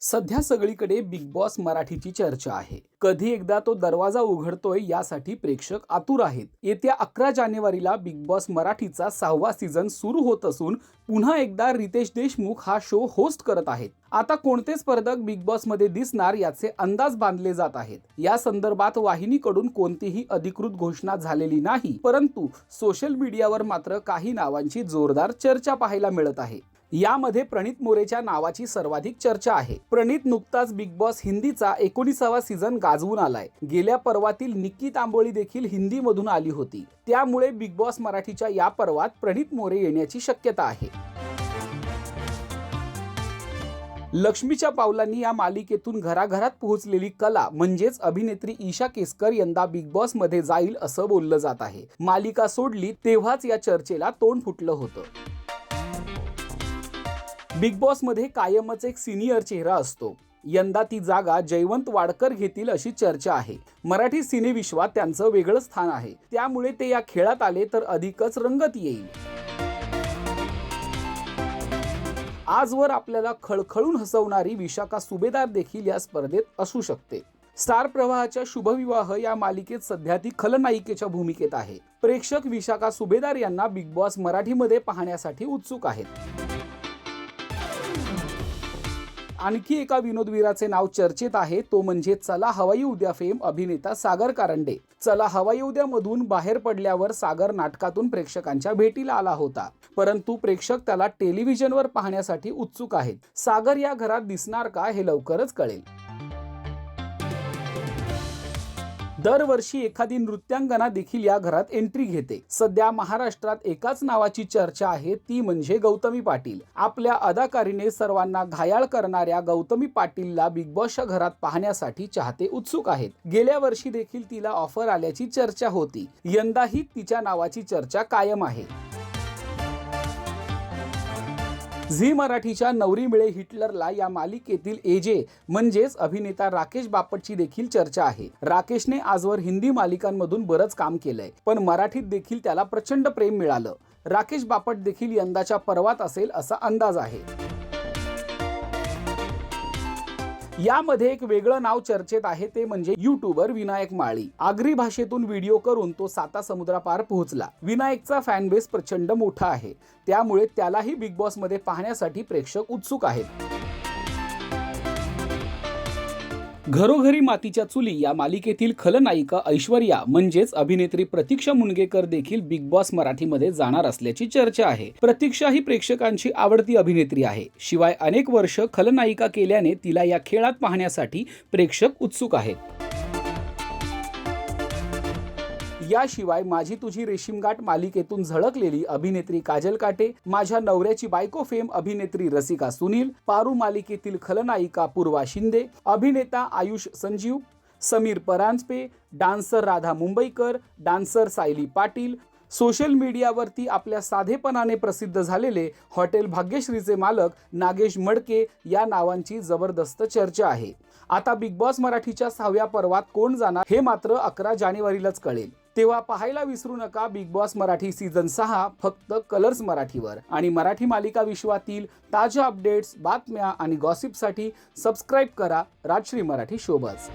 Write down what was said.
सध्या सगळीकडे big boss मराठीची चर्चा आहे. कधी एकदा तो दरवाजा उघडतोय यासाठी प्रेक्षक आतुर आहेत. येत्या 11 जानेवारीला बिग बॉस मराठीचा 6वा सीझन सुरू होत असून पुन्हा एकदा रितेश देशमुख हा शो होस्ट करत आहेत. आता कोणते स्पर्धक बिग बॉस मध्ये दिसणार याचे अंदाज बांधले जात आहेत. या संदर्भात वाहिनीकडून कोणतीही अधिकृत घोषणा झालेली नाही, परंतु सोशल मीडियावर मात्र काही नावांची जोरदार चर्चा पाहायला मिळत आहे. यामध्ये प्रणित मोरेच्या नावाची सर्वाधिक चर्चा आहे. प्रणित नुकताच बिग बॉस हिंदीचा 19वा सीझन गाजवून आलाय. गेल्या पर्वातील निक्की तांबोळी देखील हिंदी मधून आली होती. त्यामुळे बिग बॉस मराठीच्या या पर्वात प्रणित मोरे येण्याची शक्यता आहे. लक्ष्मीच्या पावलांनी या मालिकेतून घराघरात पोहोचलेली कला म्हणजेच अभिनेत्री ईशा केसकर यंदा बिग बॉस मध्ये जाईल असं बोललं जात आहे. मालिका सोडली तेव्हाच या चर्चेला तोंड फुटलं होतं. बिग बॉस मध्ये कायमच एक सिनियर चेहरा असतो. यंदा ती जागा जयवंत वाडकर घेतील अशी चर्चा आहे. मराठी सिनेविश्वात त्यांचं वेगळं स्थान आहे. त्यामुळे ते या खेळात आले तर अधिकच रंगत येईल. आजवर आपल्याला खळखळून हसवणारी विशाखा सुभेदार देखील या स्पर्धेत असू शकते. स्टार प्रवाहाच्या शुभविवाह या मालिकेत सध्या ती खलनायिकेच्या भूमिकेत आहे. प्रेक्षक विशाखा सुभेदार यांना बिग बॉस मराठीमध्ये पाहण्यासाठी उत्सुक आहेत. आणखी एका विनोदवीराचे नाव चर्चेत आहे, तो म्हणजे चला हवाई उद्या फेम अभिनेता सागर कारंडे. चला हवाई उद्या मधून बाहेर पडल्यावर सागर नाटकातून प्रेक्षकांच्या भेटीला आला होता, परंतु प्रेक्षक त्याला टेलिव्हिजनवर पाहण्यासाठी उत्सुक आहेत. सागर या घरात दिसणार का हे लवकरच कळेल. दरवर्षी एखादी नृत्यांगना देखील या घरात एंट्री घेते. सध्या महाराष्ट्रात एकाच नावाची चर्चा आहे, ती म्हणजे गौतमी पाटील. आपल्या अदाकारीने सर्वांना घायाळ करणाऱ्या गौतमी पाटीलला बिग बॉसच्या घरात पाहण्यासाठी चाहते उत्सुक आहेत. गेल्या वर्षी देखील तिला ऑफर आल्याची चर्चा होती. यंदाही तिच्या नावाची चर्चा कायम आहे. झी मराठीच्या नवरी मिळे हिटलरला या मालिकेतील एजे म्हणजेच अभिनेता राकेश बापटची देखील चर्चा आहे. राकेशने आजवर हिंदी मालिकांमधून बरंच काम केलंय, पण मराठीत देखील त्याला प्रचंड प्रेम मिळालं. राकेश बापट देखील यंदाच्या पर्वात असेल असा अंदाज आहे. यामध्ये एक वेगळं नाव चर्चेत आहे, ते म्हणजे यूट्यूबर विनायक माळी. आगरी भाषेतून व्हिडिओ करून तो 7 समुद्रापार पोहोचला. विनायकचा फॅन बेस प्रचंड मोठा आहे, त्यामुळे त्यालाही बिग बॉस मध्ये पाहण्यासाठी प्रेक्षक उत्सुक आहेत. घरोघरी मातीच्या चुली या मालिकेतील खलनायिका ऐश्वर्या म्हणजेच अभिनेत्री प्रतीक्षा मुनगेकर देखील बिग बॉस मराठीमध्ये जाणार असल्याची चर्चा आहे. प्रतीक्षा ही प्रेक्षकांची आवडती अभिनेत्री आहे. शिवाय अनेक वर्ष खलनायिका केल्याने तिला या खेळात पाहण्यासाठी प्रेक्षक उत्सुक आहेत. याशिवाय माझी तुझी रेशीमगाठ मालिकेतून झळकलेली अभिनेत्री काजल काटे, माझ्या नवऱ्याची बायको फेम अभिनेत्री रसिका सुनील, पारू मालिकेतील खलनायिका पूर्वा शिंदे, अभिनेता आयुष संजीव, समीर परांजपे, डान्सर राधा मुंबईकर, डान्सर सायली पाटील, सोशल मीडियावरती आपल्या साधेपणाने प्रसिद्ध झालेले हॉटेल भाग्यश्रीचे मालक नागेश मडके या नावांची जबरदस्त चर्चा आहे. आता बिग बॉस मराठीच्या 6व्या पर्वात कोण जाणार हे मात्र 11 जानेवारीलाच कळेल. तेव्हा पाहायला विसरू नका बिग बॉस मराठी सीझन 6 फक्त कलर्स मराठीवर. आणि मराठी मालिका विश्वातील ताज्या अपडेट्स, बातम्या आणि गॉसिपसाठी सबस्क्राईब करा राजश्री मराठी शोबज.